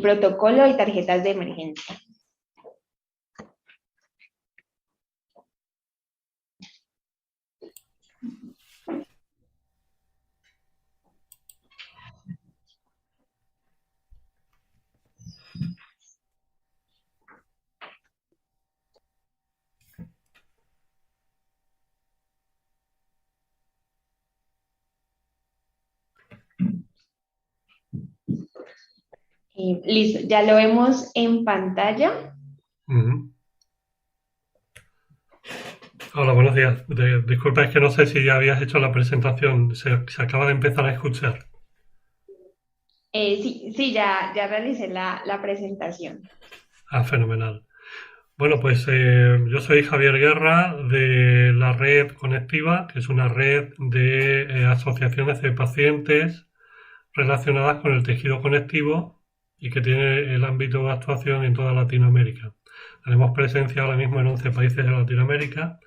protocolo y tarjetas de emergencia. Listo, ya lo vemos en pantalla. Ujú. Hola, buenos días. Disculpa, es que no sé si ya habías hecho la presentación. Se acaba de empezar a escuchar. Sí, ya realicé la presentación. Ah, fenomenal. Bueno, pues yo soy Javier Guerra de la Red Conectiva, que es una red de asociaciones de pacientes relacionadas con el tejido conectivo y que tiene el ámbito de actuación en toda Latinoamérica. Tenemos presencia ahora mismo en 11 países de Latinoamérica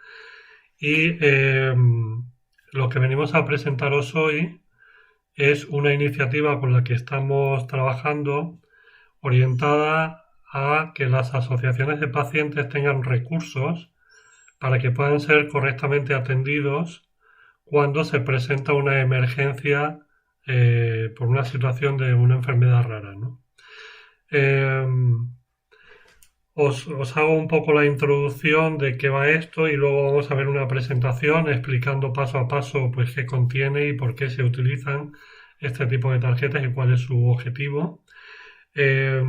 y lo que venimos a presentaros hoy es una iniciativa con la que estamos trabajando orientada a que las asociaciones de pacientes tengan recursos para que puedan ser correctamente atendidos cuando se presenta una emergencia por una situación de una enfermedad rara, ¿no? Eh, os hago un poco la introducción de qué va esto y luego vamos a ver una presentación explicando paso a paso pues qué contiene y por qué se utilizan este tipo de tarjetas y cuál es su objetivo. Eh,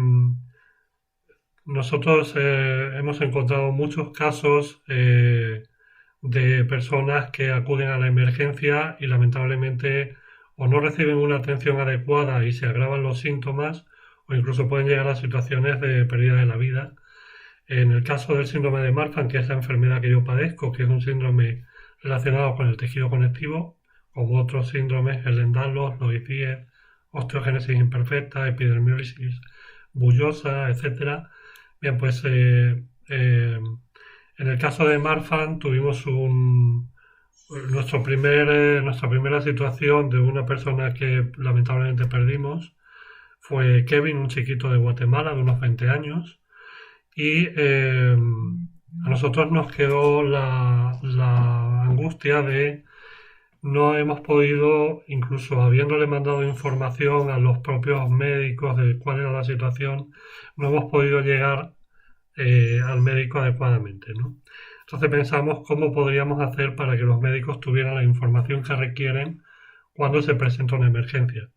Nosotros hemos encontrado muchos casos de personas que acuden a la emergencia y lamentablemente o no reciben una atención adecuada y se agravan los síntomas o incluso pueden llegar a situaciones de pérdida de la vida. En el caso del síndrome de Marfan, que es la enfermedad que yo padezco, que es un síndrome relacionado con el tejido conectivo, como otros síndromes, el Ehlers-Danlos, Loeys-Dietz, osteogénesis imperfecta, epidermólisis bullosa, etcétera. Bien, pues en el caso de Marfan tuvimos nuestra primera situación de una persona que lamentablemente perdimos. Fue Kevin, un chiquito de Guatemala de unos 20 años. Y a nosotros nos quedó la angustia de no hemos podido, incluso habiéndole mandado información a los propios médicos de cuál era la situación, no hemos podido llegar al médico adecuadamente, ¿no? Entonces pensamos cómo podríamos hacer para que los médicos tuvieran la información que requieren cuando se presenta una emergencia.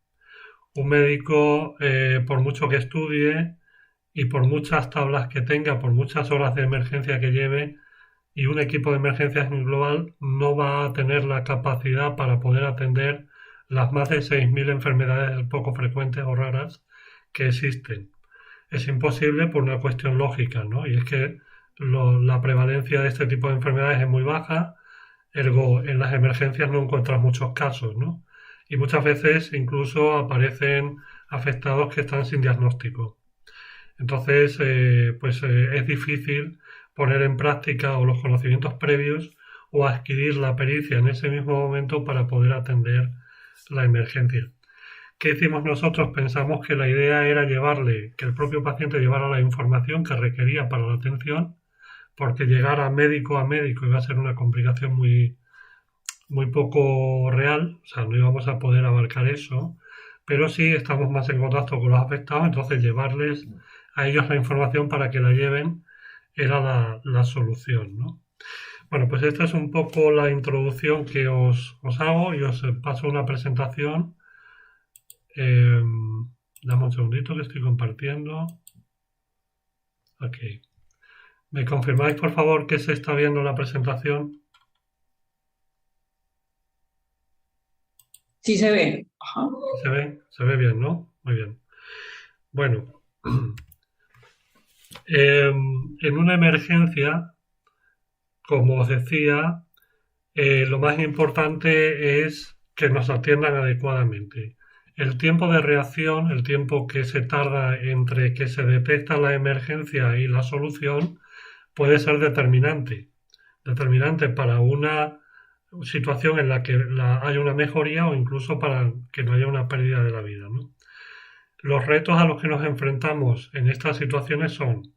Un médico, por mucho que estudie y por muchas tablas que tenga, por muchas horas de emergencia que lleve, y un equipo de emergencias en global no va a tener la capacidad para poder atender las más de 6.000 enfermedades poco frecuentes o raras que existen. Es imposible por una cuestión lógica, ¿no? Y es que la prevalencia de este tipo de enfermedades es muy baja, ergo en las emergencias no encuentras muchos casos, ¿no? Y muchas veces incluso aparecen afectados que están sin diagnóstico. Entonces, es difícil poner en práctica o los conocimientos previos o adquirir la pericia en ese mismo momento para poder atender la emergencia. ¿Qué hicimos nosotros? Pensamos que la idea era que el propio paciente llevara la información que requería para la atención, porque llegar a médico iba a ser una complicación muy poco real, o sea, no íbamos a poder abarcar eso, pero sí estamos más en contacto con los afectados, entonces llevarles a ellos la información para que la lleven era la solución, ¿no? Bueno, pues esta es un poco la introducción que os hago y os paso una presentación. Eh, Dame un segundito que estoy compartiendo. Ok. ¿Me confirmáis, por favor, que se está viendo la presentación? Sí se ve. Ajá. ¿Se ve? Se ve bien, ¿no? Muy bien. Bueno, en una emergencia, como os decía, lo más importante es que nos atiendan adecuadamente. El tiempo de reacción, el tiempo que se tarda entre que se detecta la emergencia y la solución, puede ser determinante. Determinante para una situación en la que haya una mejoría o incluso para que no haya una pérdida de la vida, ¿no? Los retos a los que nos enfrentamos en estas situaciones son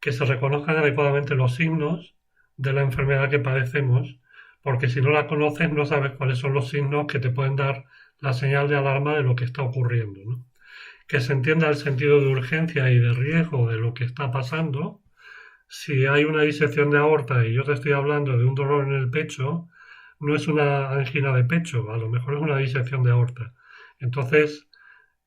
que se reconozcan adecuadamente los signos de la enfermedad que padecemos, porque si no la conoces no sabes cuáles son los signos que te pueden dar la señal de alarma de lo que está ocurriendo, ¿no? Que se entienda el sentido de urgencia y de riesgo de lo que está pasando. Si hay una disección de aorta y yo te estoy hablando de un dolor en el pecho, no es una angina de pecho, a lo mejor es una disección de aorta. Entonces,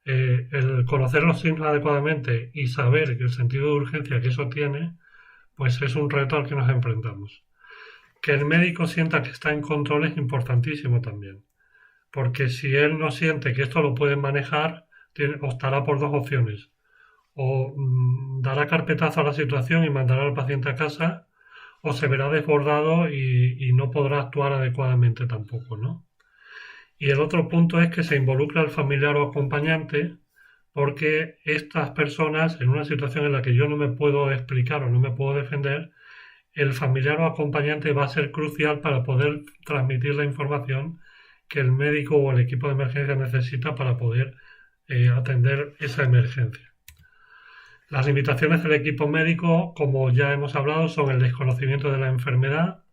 el conocer los signos adecuadamente y saber el sentido de urgencia que eso tiene, pues es un reto al que nos enfrentamos. Que el médico sienta que está en control es importantísimo también, porque si él no siente que esto lo pueden manejar, optará por dos opciones. O dará carpetazo a la situación y mandará al paciente a casa, o se verá desbordado y no podrá actuar adecuadamente tampoco, ¿no? Y el otro punto es que se involucra al familiar o acompañante, porque estas personas, en una situación en la que yo no me puedo explicar o no me puedo defender, el familiar o acompañante va a ser crucial para poder transmitir la información que el médico o el equipo de emergencia necesita para poder atender esa emergencia. Las limitaciones del equipo médico, como ya hemos hablado, son el desconocimiento de la enfermedad,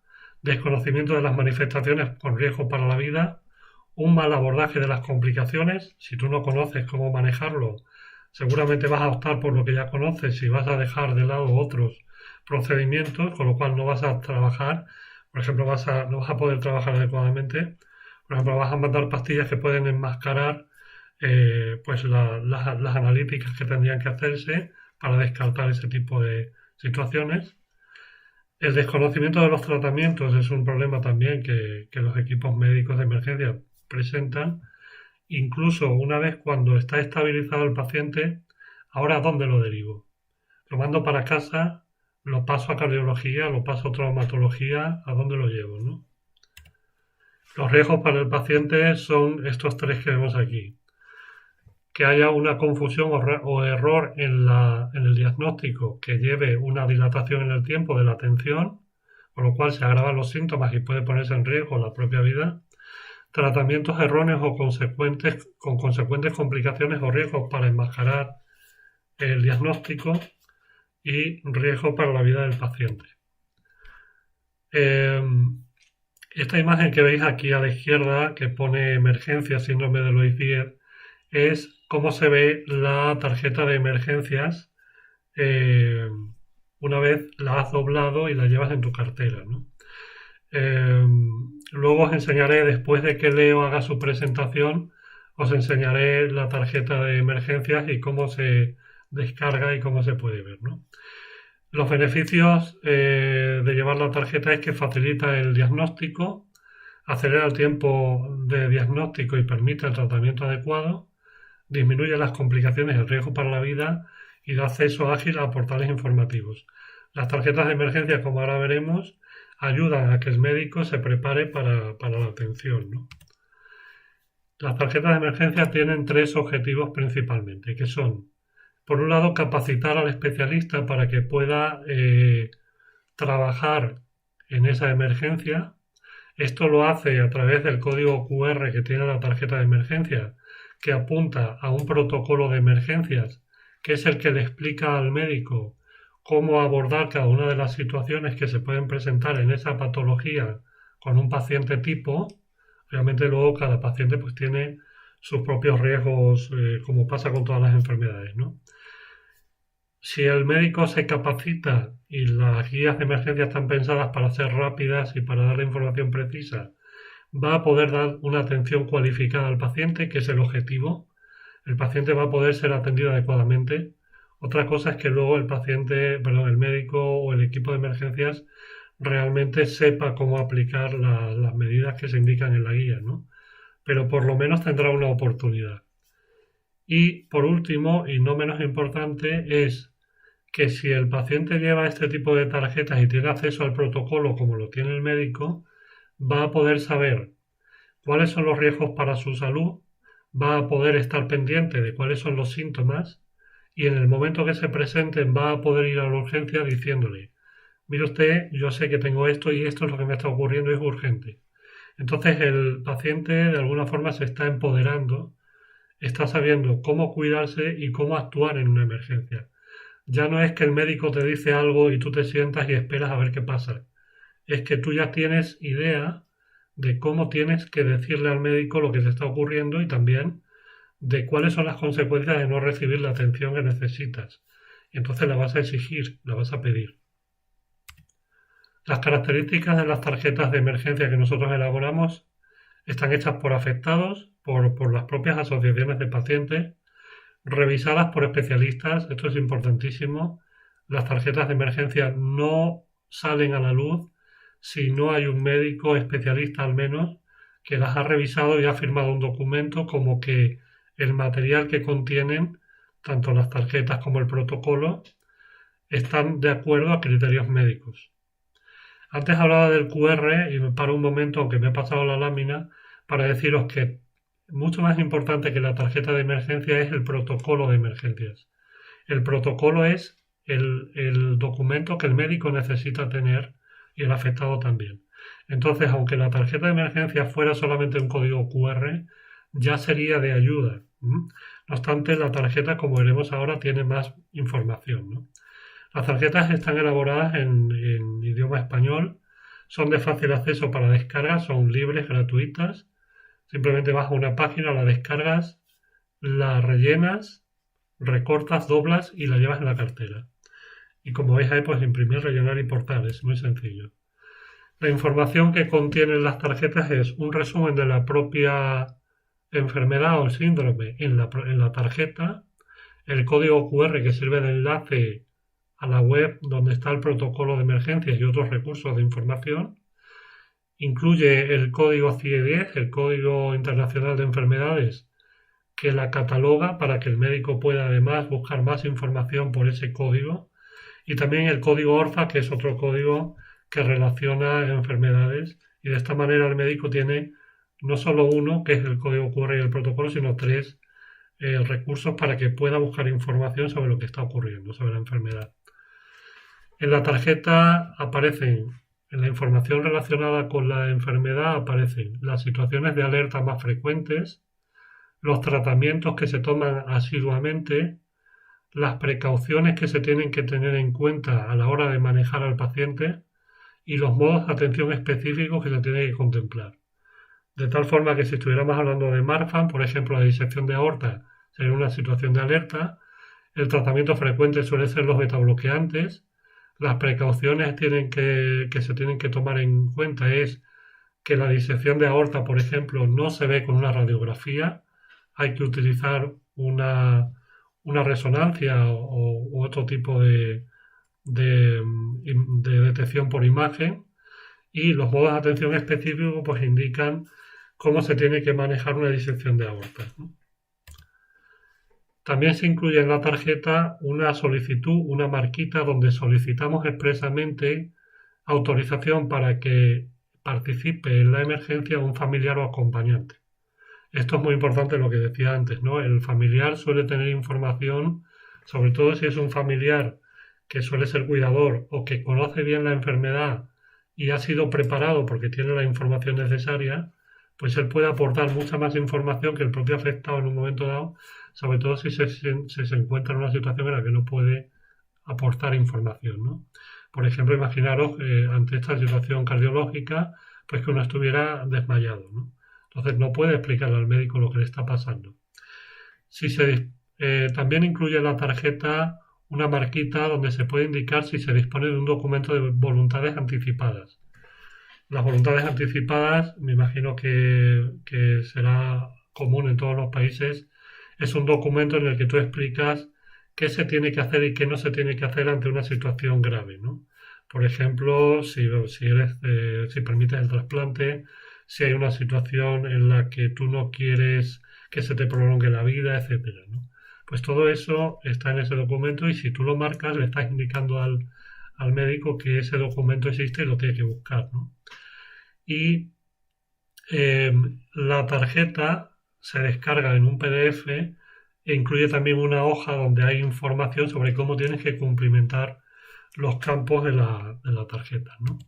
desconocimiento de las manifestaciones con riesgo para la vida, un mal abordaje de las complicaciones. Si tú no conoces cómo manejarlo, seguramente vas a optar por lo que ya conoces y vas a dejar de lado otros procedimientos, con lo cual no vas a trabajar, por ejemplo, no vas a poder trabajar adecuadamente. Por ejemplo, vas a mandar pastillas que pueden enmascarar pues las analíticas que tendrían que hacerse para descartar ese tipo de situaciones. El desconocimiento de los tratamientos es un problema también que los equipos médicos de emergencia presentan. Incluso una vez cuando está estabilizado el paciente, ¿ahora a dónde lo derivo? Lo mando para casa, lo paso a cardiología, lo paso a traumatología, ¿a dónde lo llevo, no? Los riesgos para el paciente son estos tres que vemos aquí. Que haya una confusión o error en el diagnóstico que lleve una dilatación en el tiempo de la atención, con lo cual se agravan los síntomas y puede ponerse en riesgo la propia vida. Tratamientos erróneos o con consecuentes complicaciones o riesgos para enmascarar el diagnóstico y riesgo para la vida del paciente. Esta imagen que veis aquí a la izquierda, que pone emergencia, síndrome de Loeys-Dietz, es cómo se ve la tarjeta de emergencias una vez la has doblado y la llevas en tu cartera, ¿no? Luego os enseñaré, después de que Leo haga su presentación, os enseñaré la tarjeta de emergencias y cómo se descarga y cómo se puede ver, ¿no? Los beneficios de llevar la tarjeta es que facilita el diagnóstico, acelera el tiempo de diagnóstico y permite el tratamiento adecuado, disminuye las complicaciones y el riesgo para la vida y da acceso ágil a portales informativos. Las tarjetas de emergencia, como ahora veremos, ayudan a que el médico se prepare para la atención, ¿no? Las tarjetas de emergencia tienen tres objetivos principalmente, que son, por un lado, capacitar al especialista para que pueda trabajar en esa emergencia. Esto lo hace a través del código QR que tiene la tarjeta de emergencia, que apunta a un protocolo de emergencias, que es el que le explica al médico cómo abordar cada una de las situaciones que se pueden presentar en esa patología con un paciente tipo. Realmente luego cada paciente pues tiene sus propios riesgos, como pasa con todas las enfermedades, ¿no? Si el médico se capacita y las guías de emergencia están pensadas para ser rápidas y para dar la información precisa, va a poder dar una atención cualificada al paciente, que es el objetivo. El paciente va a poder ser atendido adecuadamente. Otra cosa es que luego el médico o el equipo de emergencias realmente sepa cómo aplicar las medidas que se indican en la guía, ¿no? Pero por lo menos tendrá una oportunidad. Y por último, y no menos importante, es que si el paciente lleva este tipo de tarjetas y tiene acceso al protocolo como lo tiene el médico, va a poder saber cuáles son los riesgos para su salud, va a poder estar pendiente de cuáles son los síntomas y en el momento que se presenten va a poder ir a la urgencia diciéndole: mire usted, yo sé que tengo esto y esto es lo que me está ocurriendo y es urgente. Entonces el paciente de alguna forma se está empoderando está sabiendo cómo cuidarse y cómo actuar en una emergencia. Ya no es que el médico te dice algo y tú te sientas y esperas a ver qué pasa. Es que tú ya tienes idea de cómo tienes que decirle al médico lo que te está ocurriendo y también de cuáles son las consecuencias de no recibir la atención que necesitas. Y entonces la vas a exigir, la vas a pedir. Las características de las tarjetas de emergencia que nosotros elaboramos están hechas por afectados, por las propias asociaciones de pacientes, revisadas por especialistas. Esto es importantísimo. Las tarjetas de emergencia no salen a la luz si no hay un médico especialista al menos que las ha revisado y ha firmado un documento como que el material que contienen, tanto las tarjetas como el protocolo, están de acuerdo a criterios médicos. Antes hablaba del QR y me paro un momento, aunque me he pasado la lámina, para deciros que mucho más importante que la tarjeta de emergencia es el protocolo de emergencias. El protocolo es el documento que el médico necesita tener y el afectado también. Entonces, aunque la tarjeta de emergencia fuera solamente un código QR, ya sería de ayuda. No obstante, la tarjeta, como veremos ahora, tiene más información, ¿no? Las tarjetas están elaboradas en idioma español, son de fácil acceso para descarga, son libres, gratuitas. Simplemente vas a una página, la descargas, la rellenas, recortas, doblas y la llevas en la cartera. Y como veis ahí, pues imprimir, rellenar y portar, es muy sencillo. La información que contienen las tarjetas es un resumen de la propia enfermedad o síndrome en la tarjeta, el código QR que sirve de enlace a la web donde está el protocolo de emergencias y otros recursos de información. Incluye el código CIE-10, el Código Internacional de Enfermedades, que la cataloga para que el médico pueda además buscar más información por ese código. Y también el código ORFA, que es otro código que relaciona enfermedades. Y de esta manera el médico tiene no solo uno, que es el código QR y el protocolo, sino tres recursos para que pueda buscar información sobre lo que está ocurriendo, sobre la enfermedad. En la tarjeta aparecen, en la información relacionada con la enfermedad, aparecen las situaciones de alerta más frecuentes, los tratamientos que se toman asiduamente, las precauciones que se tienen que tener en cuenta a la hora de manejar al paciente y los modos de atención específicos que se tienen que contemplar. De tal forma que si estuviéramos hablando de Marfan, por ejemplo, la disección de aorta sería una situación de alerta, el tratamiento frecuente suele ser los betabloqueantes, las precauciones que se tienen que tomar en cuenta es que la disección de aorta, por ejemplo, no se ve con una radiografía, hay que utilizar una resonancia u otro tipo de detección por imagen, y los modos de atención específicos pues indican cómo se tiene que manejar una disección de aorta, ¿no? También se incluye en la tarjeta una solicitud, una marquita donde solicitamos expresamente autorización para que participe en la emergencia un familiar o acompañante. Esto es muy importante lo que decía antes, ¿no? El familiar suele tener información, sobre todo si es un familiar que suele ser cuidador o que conoce bien la enfermedad y ha sido preparado porque tiene la información necesaria, pues él puede aportar mucha más información que el propio afectado en un momento dado, sobre todo si se encuentra en una situación en la que no puede aportar información, ¿no? Por ejemplo, imaginaros ante esta situación cardiológica, pues que uno estuviera desmayado, ¿no? Entonces no puede explicarle al médico lo que le está pasando. También incluye la tarjeta una marquita donde se puede indicar si se dispone de un documento de voluntades anticipadas. Las voluntades anticipadas, me imagino que será común en todos los países, es un documento en el que tú explicas qué se tiene que hacer y qué no se tiene que hacer ante una situación grave, ¿no? Por ejemplo, si permites el trasplante, si hay una situación en la que tú no quieres que se te prolongue la vida, etcétera, ¿no? Pues todo eso está en ese documento y si tú lo marcas le estás indicando al médico que ese documento existe y lo tiene que buscar, ¿no? Y la tarjeta se descarga en un PDF e incluye también una hoja donde hay información sobre cómo tienes que cumplimentar los campos de la tarjeta, ¿no?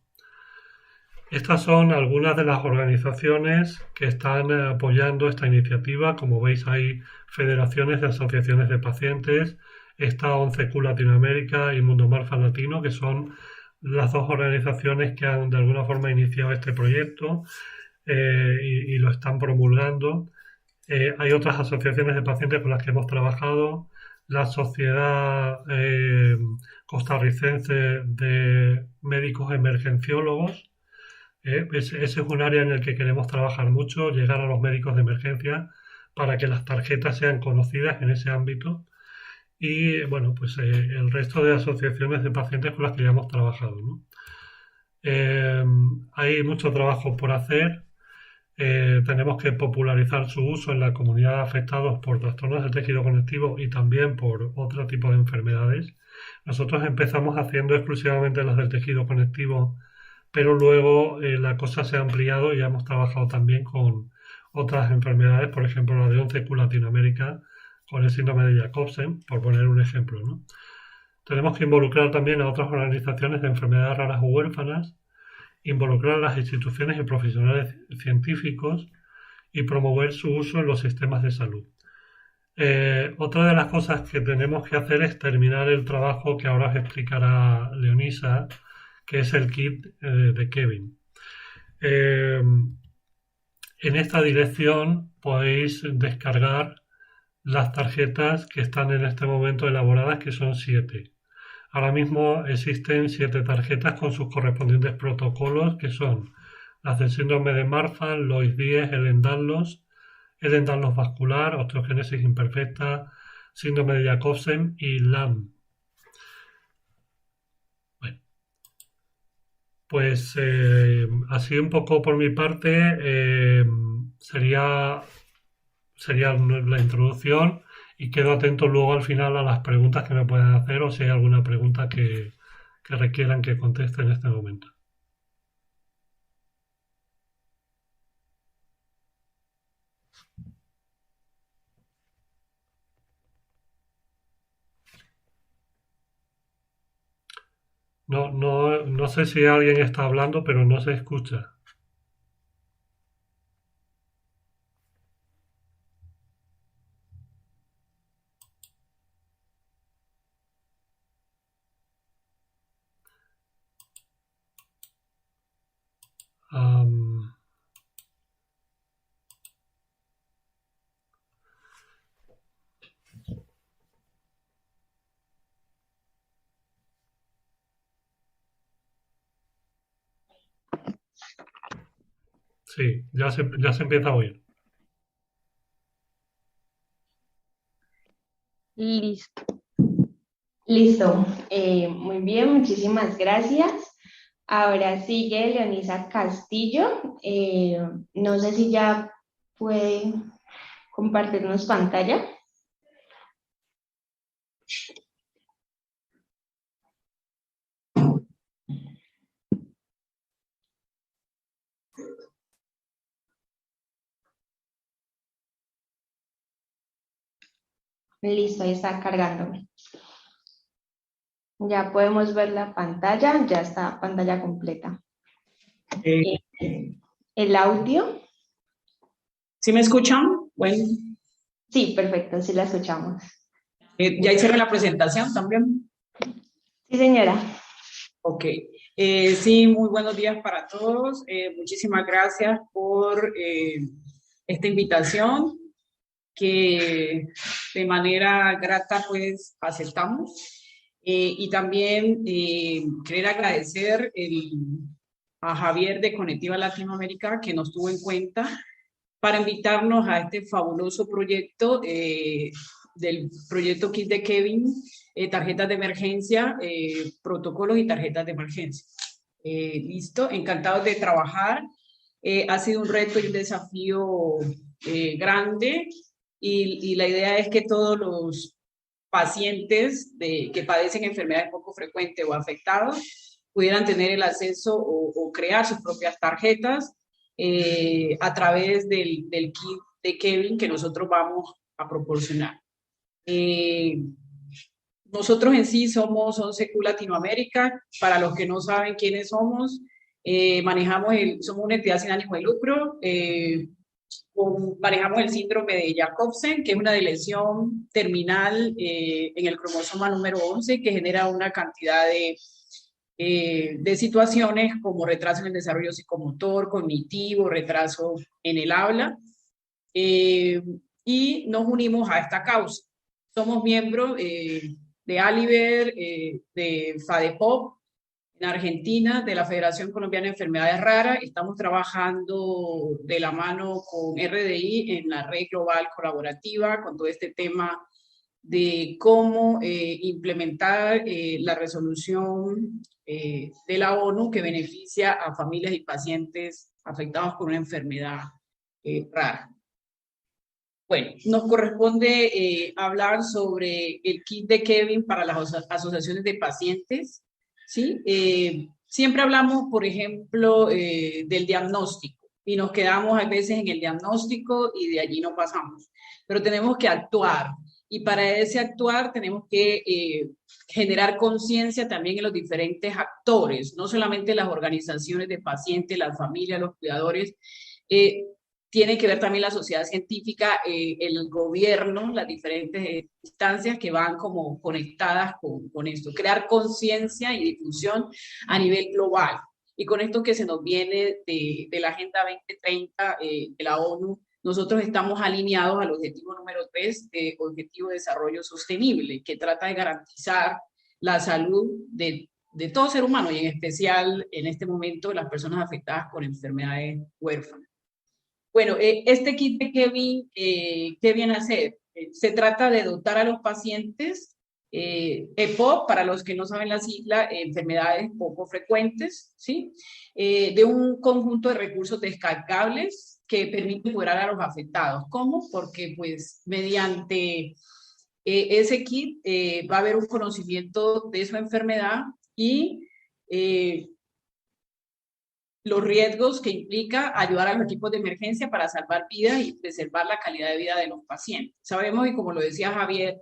Estas son algunas de las organizaciones que están apoyando esta iniciativa. Como veis, hay federaciones de asociaciones de pacientes. Está 11Q Latinoamérica y Mundo Marfa Latino, que son las dos organizaciones que han de alguna forma iniciado este proyecto y lo están promulgando. Hay otras asociaciones de pacientes con las que hemos trabajado. La Sociedad Costarricense de Médicos Emergenciólogos, ese es un área en el que queremos trabajar mucho, llegar a los médicos de emergencia para que las tarjetas sean conocidas en ese ámbito. Y bueno, pues el resto de asociaciones de pacientes con las que ya hemos trabajado, ¿no? Eh, Hay mucho trabajo por hacer. Tenemos que popularizar su uso en la comunidad de afectados por trastornos del tejido conectivo y también por otro tipo de enfermedades. Nosotros empezamos haciendo exclusivamente las del tejido conectivo, pero luego la cosa se ha ampliado y ya hemos trabajado también con otras enfermedades, por ejemplo la de 11Q Latinoamérica, con el síndrome de Jacobsen, por poner un ejemplo, ¿no? Tenemos que involucrar también a otras organizaciones de enfermedades raras o huérfanas, involucrar a las instituciones y profesionales científicos y promover su uso en los sistemas de salud. Otra de las cosas que tenemos que hacer es terminar el trabajo que ahora os explicará Leonisa, que es el kit de Kevin. En esta dirección podéis descargar las tarjetas que están en este momento elaboradas, que son 7. Ahora mismo existen 7 tarjetas con sus correspondientes protocolos, que son las del síndrome de Marfan, Lois Diez, Ehlers-Danlos vascular, osteogénesis imperfecta, síndrome de Jacobsen y LAM. Bueno, pues así un poco por mi parte sería la introducción, y quedo atento luego al final a las preguntas que me puedan hacer o si hay alguna pregunta que requieran que conteste en este momento. No sé si alguien está hablando, pero no se escucha. Um, sí, ya se empieza a oír. Listo. Listo. Muy bien, muchísimas gracias. Ahora sigue Leonisa Castillo. No sé si ya puede compartirnos pantalla. Listo, ahí está cargándome. Ya podemos ver la pantalla, ya está pantalla completa. El audio. ¿Sí me escuchan? Bueno. Sí, perfecto, sí la escuchamos. ¿Ya hicieron la presentación también? Sí, señora. Ok. Sí, muy buenos días para todos. Muchísimas gracias por esta invitación que de manera grata pues aceptamos. Y también querer agradecer a Javier de Conectiva Latinoamérica que nos tuvo en cuenta para invitarnos a este fabuloso proyecto del proyecto Kit de Kevin, tarjetas de emergencia, protocolos y tarjetas de emergencia. Listo, encantados de trabajar. Ha sido un reto y un desafío grande y la idea es que todos los pacientes que padecen enfermedades poco frecuentes o afectados pudieran tener el acceso o crear sus propias tarjetas a través del kit de Kevin que nosotros vamos a proporcionar. Nosotros en sí somos 11Q Latinoamérica. Para los que no saben quiénes somos, Somos una entidad sin ánimo de lucro, manejamos el síndrome de Jacobsen, que es una lesión terminal en el cromosoma número 11 que genera una cantidad de situaciones como retraso en el desarrollo psicomotor, cognitivo, retraso en el habla, y nos unimos a esta causa. Somos miembros de Aliber, de FADEPOP, en Argentina, de la Federación Colombiana de Enfermedades Raras. Estamos trabajando de la mano con RDI en la red global colaborativa con todo este tema de cómo implementar la resolución de la ONU que beneficia a familias y pacientes afectados por una enfermedad rara. Bueno, nos corresponde hablar sobre el kit de Kevin para las asociaciones de pacientes, ¿sí? Siempre hablamos, por ejemplo, del diagnóstico y nos quedamos a veces en el diagnóstico y de allí no pasamos, pero tenemos que actuar y para ese actuar tenemos que generar conciencia también en los diferentes actores, no solamente las organizaciones de pacientes, las familias, los cuidadores, tiene que ver también la sociedad científica, el gobierno, las diferentes instancias que van como conectadas con esto. Crear conciencia y difusión a nivel global. Y con esto que se nos viene de la Agenda 2030 de la ONU, nosotros estamos alineados al objetivo número 3, Objetivo de Desarrollo Sostenible, que trata de garantizar la salud de todo ser humano y en especial en este momento las personas afectadas por enfermedades huérfanas. Bueno, este kit de Kevin, ¿qué viene a hacer? Se trata de dotar a los pacientes, EPOC, para los que no saben la sigla, enfermedades poco frecuentes, ¿sí? De un conjunto de recursos descargables que permiten curar a los afectados. ¿Cómo? Porque pues mediante ese kit va a haber un conocimiento de su enfermedad y los riesgos que implica ayudar a los equipos de emergencia para salvar vidas y preservar la calidad de vida de los pacientes. Sabemos, y como lo decía Javier,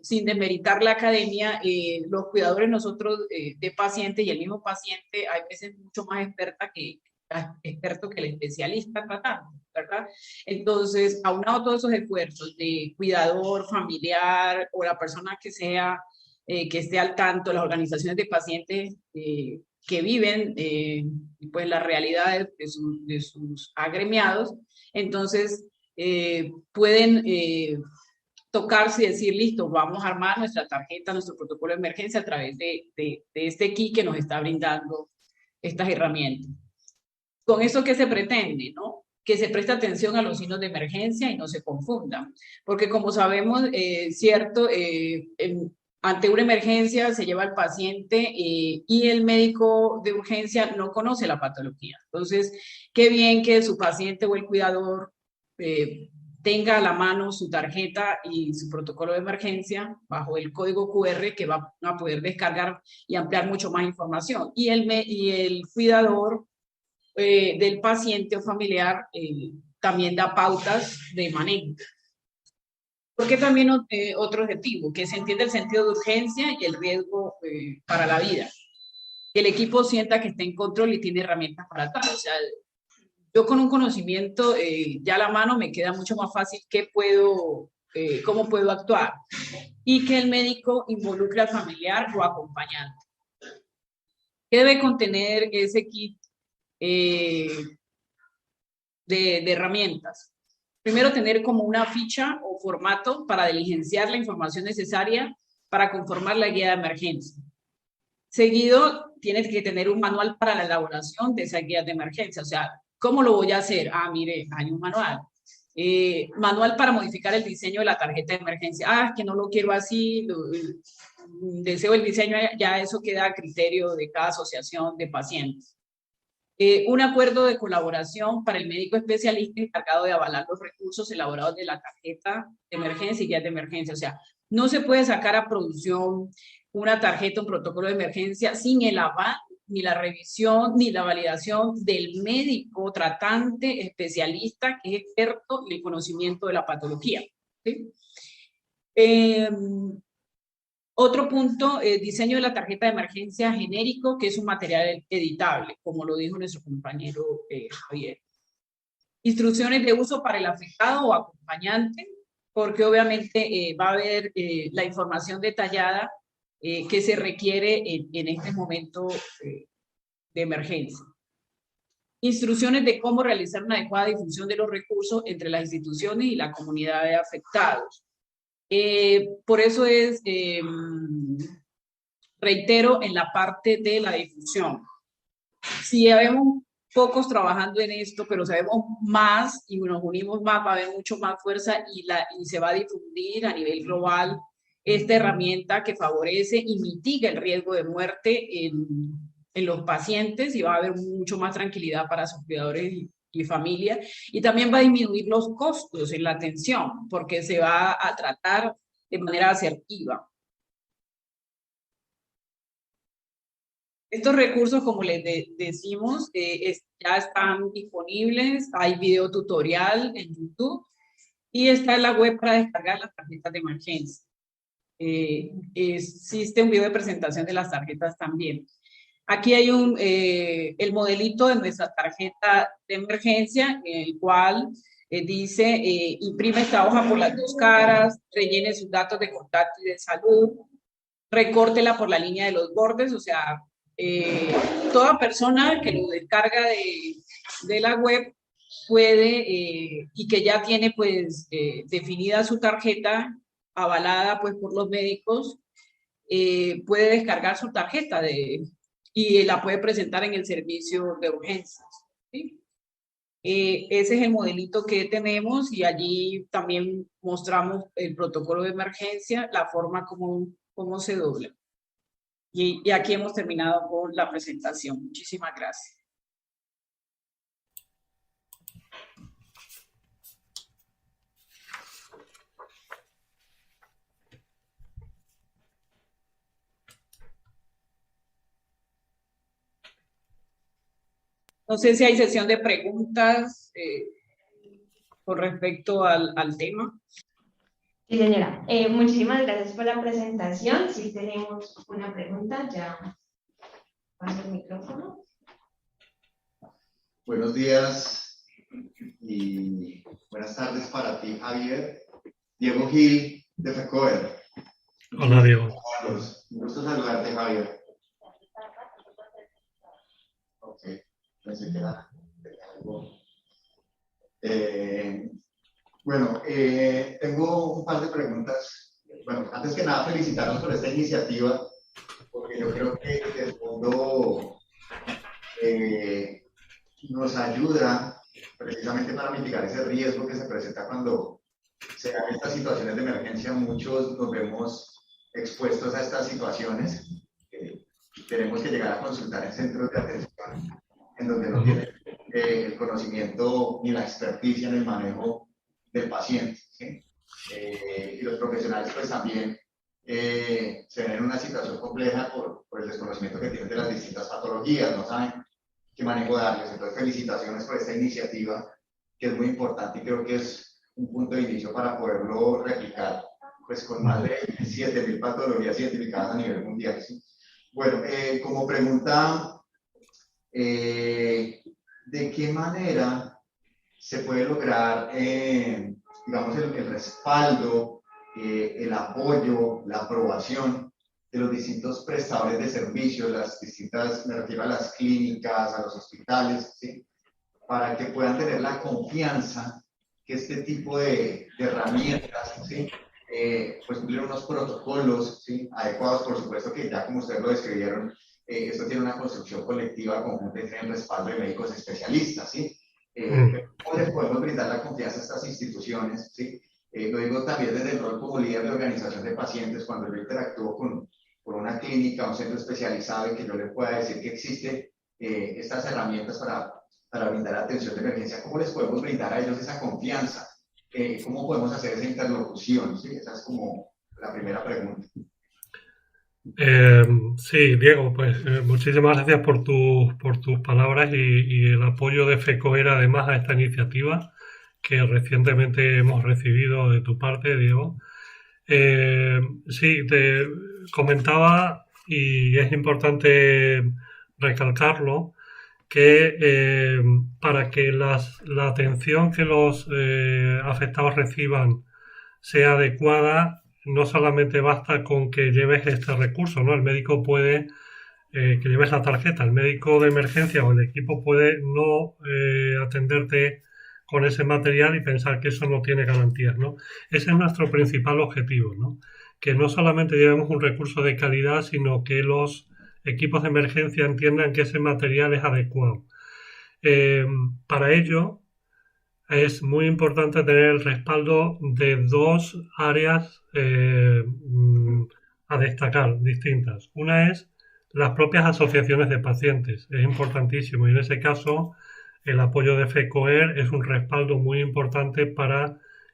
sin desmeritar la academia, los cuidadores nosotros de pacientes y el mismo paciente hay veces mucho más experto que el especialista tratando, ¿verdad? Entonces, aunado todos esos esfuerzos de cuidador, familiar o la persona que sea, que esté al tanto, las organizaciones de pacientes que viven pues las realidades de sus agremiados, entonces pueden tocarse y decir, listo, vamos a armar nuestra tarjeta, nuestro protocolo de emergencia a través de este kit que nos está brindando estas herramientas. ¿Con eso qué se pretende, no? Que se preste atención a los signos de emergencia y no se confundan. Porque como sabemos, cierto, ante una emergencia se lleva al paciente y el médico de urgencia no conoce la patología. Entonces, qué bien que su paciente o el cuidador tenga a la mano su tarjeta y su protocolo de emergencia bajo el código QR que va a poder descargar y ampliar mucho más información. Y el cuidador del paciente o familiar también da pautas de manejo. Porque también otro objetivo, que se entienda el sentido de urgencia y el riesgo para la vida. Que el equipo sienta que está en control y tiene herramientas para tal. O sea, yo con un conocimiento ya a la mano me queda mucho más fácil cómo puedo actuar. Y que el médico involucre al familiar o acompañante. ¿Qué debe contener ese kit de herramientas? Primero, tener como una ficha o formato para diligenciar la información necesaria para conformar la guía de emergencia. Seguido, tienes que tener un manual para la elaboración de esa guía de emergencia. O sea, ¿cómo lo voy a hacer? Ah, mire, hay un manual. Manual para modificar el diseño de la tarjeta de emergencia. Ah, que no lo quiero así, deseo el diseño, ya eso queda a criterio de cada asociación de pacientes. Un acuerdo de colaboración para el médico especialista encargado de avalar los recursos elaborados de la tarjeta de emergencia y guías de emergencia. O sea, no se puede sacar a producción una tarjeta, un protocolo de emergencia sin el aval, ni la revisión, ni la validación del médico tratante especialista que es experto en el conocimiento de la patología. ¿Sí? Otro punto, diseño de la tarjeta de emergencia genérico, que es un material editable, como lo dijo nuestro compañero Javier. Instrucciones de uso para el afectado o acompañante, porque obviamente va a haber la información detallada que se requiere en este momento de emergencia. Instrucciones de cómo realizar una adecuada difusión de los recursos entre las instituciones y la comunidad de afectados. Por eso es, reitero, en la parte de la difusión. Si ya vemos pocos trabajando en esto, pero sabemos más y nos unimos más, va a haber mucho más fuerza y se va a difundir a nivel global esta herramienta que favorece y mitiga el riesgo de muerte en los pacientes, y va a haber mucho más tranquilidad para sus cuidadores y familia, y también va a disminuir los costos en la atención, porque se va a tratar de manera asertiva. Estos recursos, como les decimos, ya están disponibles. Hay video tutorial en YouTube y está en la web para descargar las tarjetas de emergencia. Existe un video de presentación de las tarjetas también. Aquí hay el modelito de nuestra tarjeta de emergencia, en el cual dice, imprime esta hoja por las dos caras, rellene sus datos de contacto y de salud, recórtela por la línea de los bordes, o sea, toda persona que lo descarga de la web puede, y que ya tiene pues definida su tarjeta, avalada pues por los médicos, puede descargar su tarjeta y la puede presentar en el servicio de urgencias, ¿sí? Ese es el modelito que tenemos, y allí también mostramos el protocolo de emergencia, la forma como se dobla. Y aquí hemos terminado con la presentación. Muchísimas gracias. No sé si hay sesión de preguntas con respecto al tema. Sí, señora. Muchísimas gracias por la presentación. Si tenemos una pregunta, ya paso el micrófono. Buenos días y buenas tardes para ti, Javier. Diego Gil, de FECOER. Hola, Diego. Un gusto saludarte, Javier. Ok, pensé que era algo. Bueno, tengo un par de preguntas. Bueno, antes que nada, felicitarnos por esta iniciativa, porque yo creo que el fondo nos ayuda precisamente para mitigar ese riesgo que se presenta cuando se dan estas situaciones de emergencia. Muchos nos vemos expuestos a estas situaciones. Tenemos que llegar a consultar en centros de atención en donde no tienen el conocimiento ni la experticia en el manejo del paciente, ¿sí? Y los profesionales pues también se ven en una situación compleja por el desconocimiento que tienen de las distintas patologías, no saben qué manejo darles. Entonces, felicitaciones por esta iniciativa, que es muy importante y creo que es un punto de inicio para poderlo replicar pues con más de 7.000 patologías identificadas a nivel mundial, ¿sí? Bueno, como pregunta, ¿de qué manera se puede lograr, digamos, el respaldo, el apoyo, la aprobación de los distintos prestadores de servicios, las distintas, me refiero a las clínicas, a los hospitales, ¿sí? Para que puedan tener la confianza que este tipo de herramientas, ¿sí? Pues cumplir unos protocolos, ¿sí? Adecuados, por supuesto que ya como ustedes lo describieron, esto tiene una construcción colectiva conjunta y tiene el respaldo de médicos especialistas, ¿sí? ¿Cómo les podemos brindar la confianza a estas instituciones, ¿sí? Lo digo también desde el rol como líder de organización de pacientes, cuando yo interactúo con una clínica, un centro especializado, y que yo le pueda decir que existe estas herramientas para brindar atención de emergencia. ¿Cómo les podemos brindar a ellos esa confianza? ¿Cómo podemos hacer esa interlocución? ¿Sí? Esa es como la primera pregunta. Sí, Diego, pues muchísimas gracias por tus palabras y el apoyo de FECOER además a esta iniciativa que recientemente hemos recibido de tu parte, Diego. Sí, te comentaba, y es importante recalcarlo, que para que la atención que los afectados reciban sea adecuada, no solamente basta con que lleves este recurso, ¿no? El médico puede, que lleves la tarjeta, el médico de emergencia o el equipo puede no atenderte con ese material y pensar que eso no tiene garantías, ¿no? Ese es nuestro principal objetivo, ¿no? Que no solamente llevemos un recurso de calidad, sino que los equipos de emergencia entiendan que ese material es adecuado. Eh, para ello, es muy importante tener el respaldo de dos áreas a destacar distintas. Una es las propias asociaciones de pacientes. Es importantísimo y en ese caso el apoyo de FECOER es un respaldo muy importante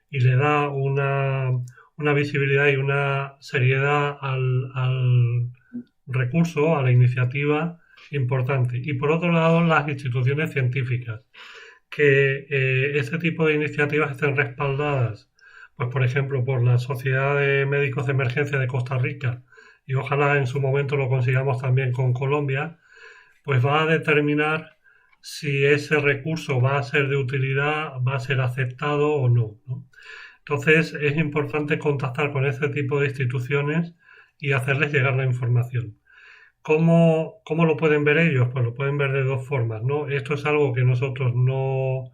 y le da una visibilidad y una seriedad al recurso, a la iniciativa importante. Y por otro lado, las instituciones científicas que este tipo de iniciativas estén respaldadas, pues por ejemplo, por la Sociedad de Médicos de Emergencia de Costa Rica, y ojalá en su momento lo consigamos también con Colombia, pues va a determinar si ese recurso va a ser de utilidad, va a ser aceptado o no, ¿no? Entonces es importante contactar con este tipo de instituciones y hacerles llegar la información. ¿Cómo lo pueden ver ellos? Pues lo pueden ver de dos formas, ¿no? Esto es algo que nosotros no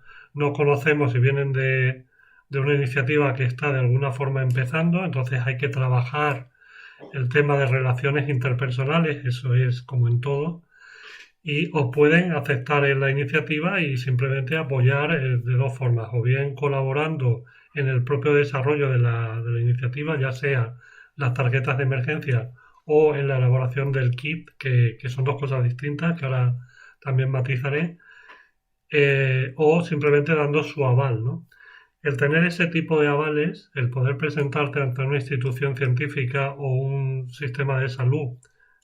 conocemos y vienen de una iniciativa que está de alguna forma empezando, entonces hay que trabajar el tema de relaciones interpersonales, eso es como en todo, o pueden aceptar en la iniciativa y simplemente apoyar de dos formas, o bien colaborando en el propio desarrollo de la iniciativa, ya sea las tarjetas de emergencia o en la elaboración del kit, que son dos cosas distintas, que ahora también matizaré, o simplemente dando su aval, ¿no? El tener ese tipo de avales, el poder presentarte ante una institución científica o un sistema de salud,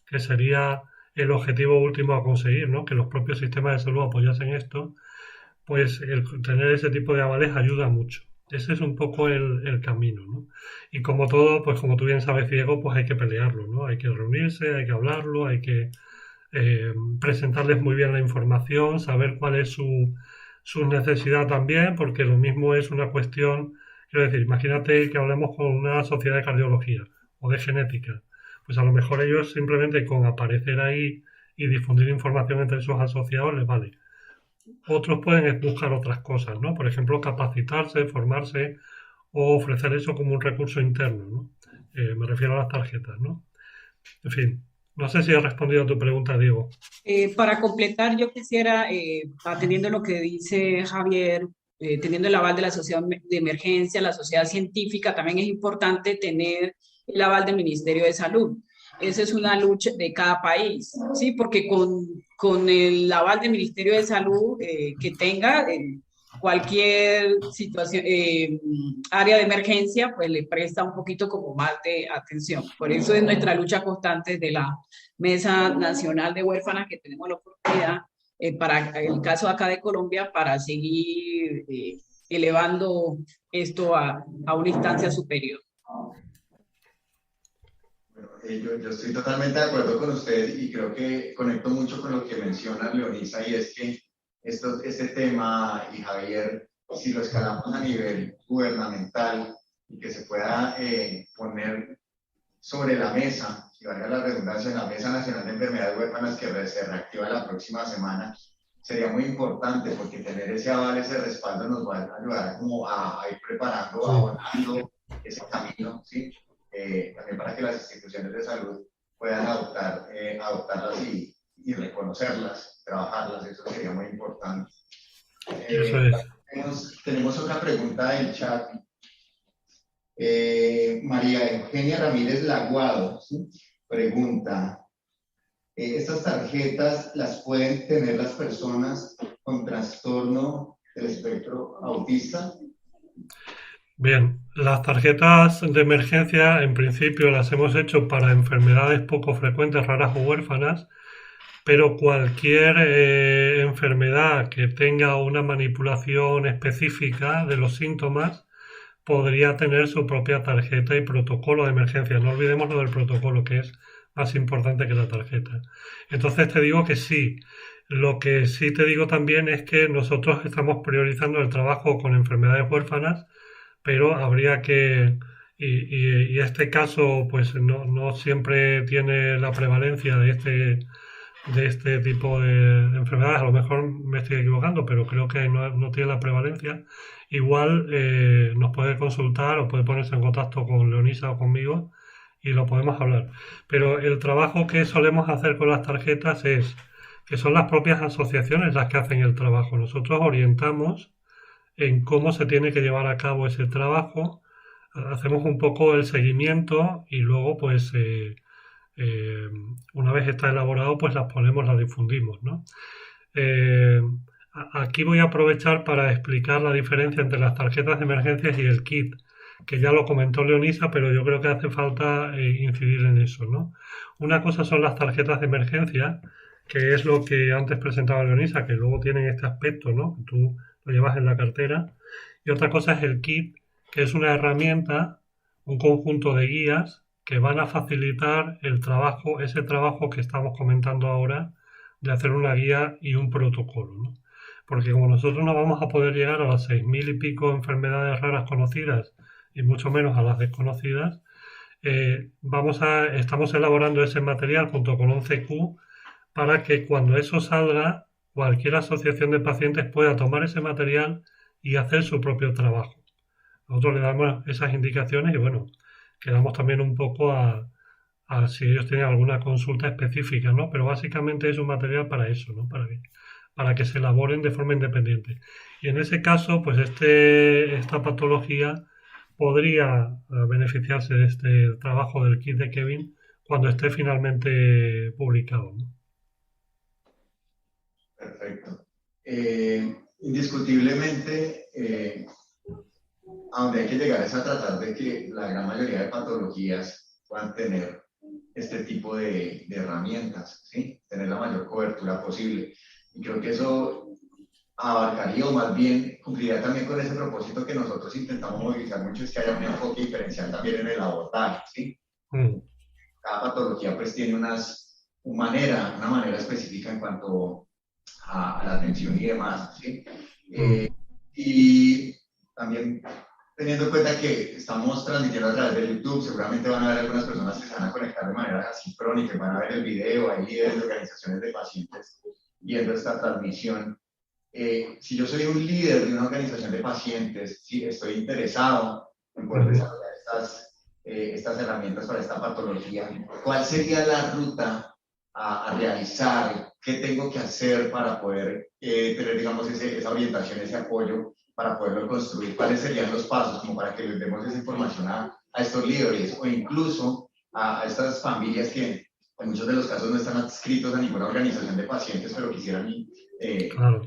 que sería el objetivo último a conseguir, ¿no? Que los propios sistemas de salud apoyasen esto, pues el tener ese tipo de avales ayuda mucho. Ese es un poco el camino, ¿no? Y como todo, pues como tú bien sabes, Diego, pues hay que pelearlo, ¿no? Hay que reunirse, hay que hablarlo, hay que presentarles muy bien la información, saber cuál es su necesidad también, porque lo mismo es una cuestión, quiero decir, imagínate que hablemos con una sociedad de cardiología o de genética, pues a lo mejor ellos simplemente con aparecer ahí y difundir información entre sus asociados les vale. Otros pueden buscar otras cosas, ¿no? Por ejemplo, capacitarse, formarse o ofrecer eso como un recurso interno, ¿no? Me refiero a las tarjetas, ¿no? En fin, no sé si he respondido a tu pregunta, Diego. Para completar, yo quisiera, atendiendo lo que dice Javier, teniendo el aval de la sociedad de emergencia, la sociedad científica, también es importante tener el aval del Ministerio de Salud. Esa es una lucha de cada país, ¿sí? Porque con el aval del Ministerio de Salud que tenga, cualquier situación, área de emergencia, pues le presta un poquito como más de atención. Por eso es nuestra lucha constante de la Mesa Nacional de Huérfanas que tenemos la oportunidad, para el caso acá de Colombia, para seguir elevando esto a una instancia superior. Yo estoy totalmente de acuerdo con usted y creo que conecto mucho con lo que menciona Leonisa, y es que este tema, y Javier, si lo escalamos a nivel gubernamental y que se pueda poner sobre la mesa, y valga la redundancia, en la Mesa Nacional de Enfermedades Huérfanas que se reactiva la próxima semana, sería muy importante, porque tener ese aval, ese respaldo nos va a ayudar como a ir preparando, abordando ese camino, ¿sí? También para que las instituciones de salud puedan adoptarlas y reconocerlas, trabajarlas, eso sería muy importante. Eso es. Tenemos otra pregunta del chat. María Eugenia Ramírez Laguado, ¿sí? Pregunta, ¿estas tarjetas las pueden tener las personas con trastorno del espectro autista? Bien, las tarjetas de emergencia en principio las hemos hecho para enfermedades poco frecuentes, raras o huérfanas, pero cualquier enfermedad que tenga una manipulación específica de los síntomas, podría tener su propia tarjeta y protocolo de emergencia. No olvidemos lo del protocolo, que es más importante que la tarjeta. Entonces te digo que sí. Lo que sí te digo también es que nosotros estamos priorizando el trabajo con enfermedades huérfanas, pero habría que... Y este caso pues no siempre tiene la prevalencia de este tipo de enfermedades. A lo mejor me estoy equivocando, pero creo que no tiene la prevalencia. Igual nos puede consultar o puede ponerse en contacto con Leonisa o conmigo y lo podemos hablar. Pero el trabajo que solemos hacer con las tarjetas es que son las propias asociaciones las que hacen el trabajo. Nosotros orientamos en cómo se tiene que llevar a cabo ese trabajo, hacemos un poco el seguimiento y luego pues una vez está elaborado pues las ponemos, las difundimos, ¿no? Aquí voy a aprovechar para explicar la diferencia entre las tarjetas de emergencias y el kit, que ya lo comentó Leonisa, pero yo creo que hace falta incidir en eso, ¿no? Una cosa son las tarjetas de emergencia, que es lo que antes presentaba Leonisa, que luego tienen este aspecto, ¿no? Que tú lo llevas en la cartera. Y otra cosa es el kit, que es una herramienta, un conjunto de guías que van a facilitar el trabajo, ese trabajo que estamos comentando ahora, de hacer una guía y un protocolo, ¿no? Porque como nosotros no vamos a poder llegar a las 6.000 y pico enfermedades raras conocidas y mucho menos a las desconocidas, estamos elaborando ese material junto con 11Q para que cuando eso salga, cualquier asociación de pacientes pueda tomar ese material y hacer su propio trabajo. Nosotros le damos esas indicaciones y bueno, quedamos también un poco a si ellos tienen alguna consulta específica, ¿no? Pero básicamente es un material para eso, ¿no? Para que se elaboren de forma independiente. Y en ese caso, pues esta patología podría beneficiarse de este trabajo del kit de Kevin cuando esté finalmente publicado, ¿no? Perfecto. Indiscutiblemente, a donde hay que llegar es a tratar de que la gran mayoría de patologías puedan tener este tipo de herramientas, ¿sí? Tener la mayor cobertura posible. Y creo que eso abarcaría, o más bien cumpliría también con ese propósito que nosotros intentamos movilizar mucho, es que haya un enfoque diferencial también en el abordaje, ¿sí? Cada patología pues tiene una manera específica en cuanto a la atención y demás, ¿sí? Y también teniendo en cuenta que estamos transmitiendo a través de YouTube, seguramente van a haber algunas personas que se van a conectar de manera asíncrónica, van a ver el video, hay líderes de organizaciones de pacientes viendo esta transmisión. Si yo soy un líder de una organización de pacientes, si estoy interesado en poder desarrollar estas herramientas para esta patología, ¿cuál sería la ruta a realizar? ¿Qué tengo que hacer para poder tener, digamos, esa orientación, ese apoyo, para poderlo construir? ¿Cuáles serían los pasos como para que les demos esa información a estos líderes o incluso a estas familias que en muchos de los casos no están adscritos a ninguna organización de pacientes, pero quisieran Claro.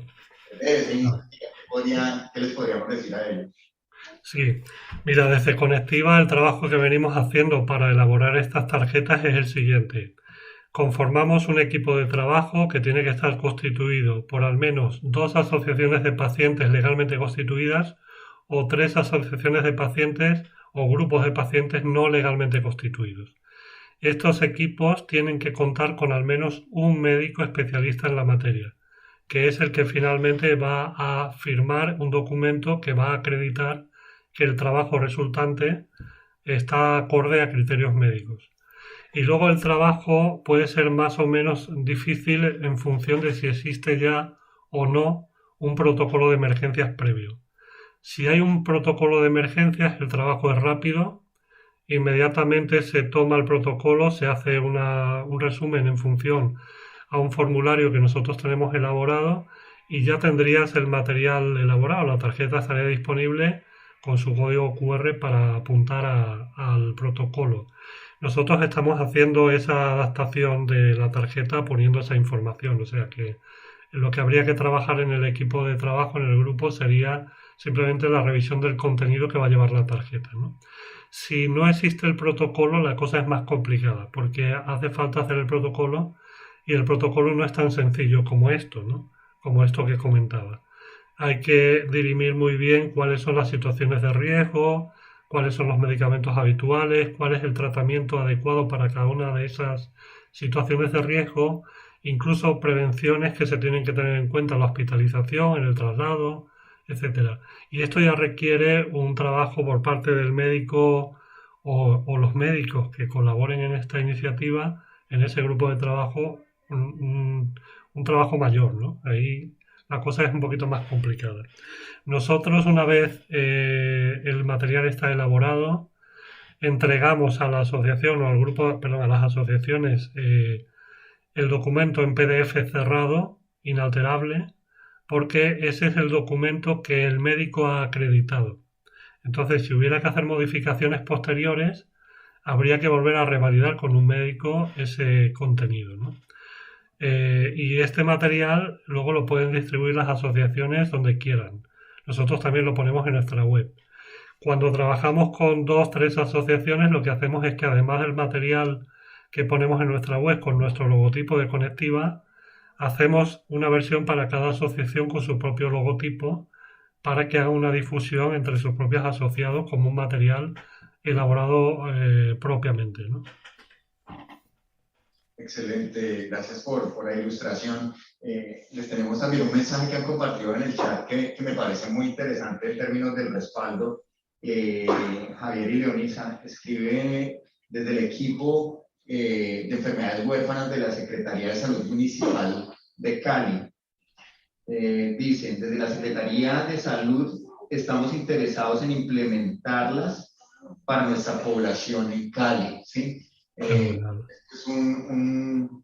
¿Qué les podríamos decir a ellos? Sí, mira, desde Conectiva el trabajo que venimos haciendo para elaborar estas tarjetas es el siguiente. Conformamos un equipo de trabajo que tiene que estar constituido por al menos 2 asociaciones de pacientes legalmente constituidas o 3 asociaciones de pacientes o grupos de pacientes no legalmente constituidos. Estos equipos tienen que contar con al menos un médico especialista en la materia, que es el que finalmente va a firmar un documento que va a acreditar que el trabajo resultante está acorde a criterios médicos. Y luego el trabajo puede ser más o menos difícil en función de si existe ya o no un protocolo de emergencias previo. Si hay un protocolo de emergencias, el trabajo es rápido. Inmediatamente se toma el protocolo, se hace un resumen en función a un formulario que nosotros tenemos elaborado y ya tendrías el material elaborado. La tarjeta estaría disponible con su código QR para apuntar al protocolo. Nosotros estamos haciendo esa adaptación de la tarjeta poniendo esa información, o sea que lo que habría que trabajar en el equipo de trabajo, en el grupo, sería simplemente la revisión del contenido que va a llevar la tarjeta, ¿no? Si no existe el protocolo, la cosa es más complicada, porque hace falta hacer el protocolo y el protocolo no es tan sencillo como esto, ¿no? Como esto que comentaba. hay que dirimir muy bien cuáles son las situaciones de riesgo, cuáles son los medicamentos habituales, cuál es el tratamiento adecuado para cada una de esas situaciones de riesgo, incluso prevenciones que se tienen que tener en cuenta en la hospitalización, en el traslado, etcétera. Y esto ya requiere un trabajo por parte del médico o los médicos que colaboren en esta iniciativa, en ese grupo de trabajo, un trabajo mayor, ¿no? Ahí la cosa es un poquito más complicada. Nosotros, una vez el material está elaborado, entregamos a la asociación o al grupo, perdón, a las asociaciones el documento en PDF cerrado, inalterable, porque ese es el documento que el médico ha acreditado. Entonces, si hubiera que hacer modificaciones posteriores, habría que volver a revalidar con un médico ese contenido, ¿no? Y este material luego lo pueden distribuir las asociaciones donde quieran. Nosotros también lo ponemos en nuestra web. Cuando trabajamos con 2 o 3 asociaciones, lo que hacemos es que además del material que ponemos en nuestra web con nuestro logotipo de Conectiva, hacemos una versión para cada asociación con su propio logotipo para que haga una difusión entre sus propios asociados como un material elaborado propiamente, ¿no? Excelente, gracias por la ilustración. Les tenemos también un mensaje que han compartido en el chat que me parece muy interesante en términos del respaldo. Javier y Leonisa escribe desde el equipo de enfermedades huérfanas de la Secretaría de Salud Municipal de Cali. Dicen, desde la Secretaría de Salud estamos interesados en implementarlas para nuestra población en Cali, ¿sí? Es un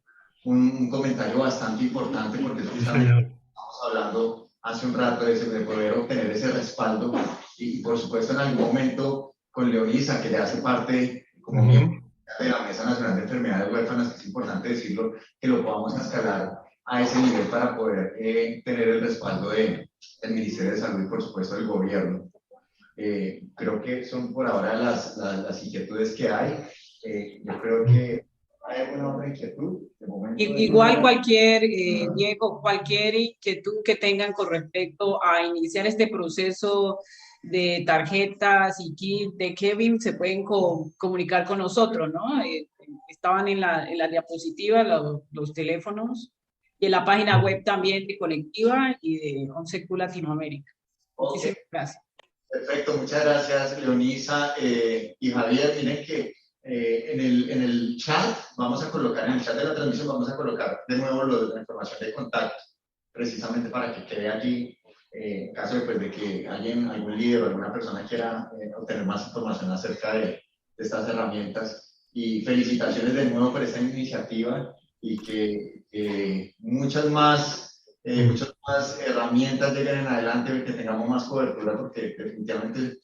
comentario bastante importante porque justamente estamos hablando hace un rato de poder obtener ese respaldo y por supuesto en algún momento con Leonisa, que le hace parte como miembro de la Mesa Nacional de Enfermedades Huérfanas, que es importante decirlo, que lo podamos escalar a ese nivel para poder tener el respaldo del Ministerio de Salud y por supuesto del gobierno. Creo que son por ahora las inquietudes que hay. Yo creo que hay alguna otra inquietud. De momento, igual Diego, cualquier inquietud que tengan con respecto a iniciar este proceso de tarjetas y kit de Kevin, se pueden comunicar con nosotros, ¿no? Estaban en la diapositiva los teléfonos y en la página web también de Conectiva y de ONCECU Latinoamérica. Muchísimas gracias. Perfecto, muchas gracias Leonisa y Javier. Miren que en el chat, en el chat de la transmisión vamos a colocar de nuevo la información de contacto, precisamente para que quede allí, en caso de que algún líder o alguna persona quiera obtener más información acerca de estas herramientas. Y felicitaciones de nuevo por esta iniciativa y que muchas más herramientas lleguen en adelante y que tengamos más cobertura, porque definitivamente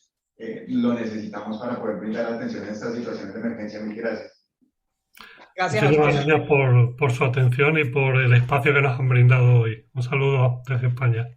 lo necesitamos para poder brindar atención en estas situaciones de emergencia. Mil gracias. Gracias por su atención y por el espacio que nos han brindado hoy. Un saludo desde España.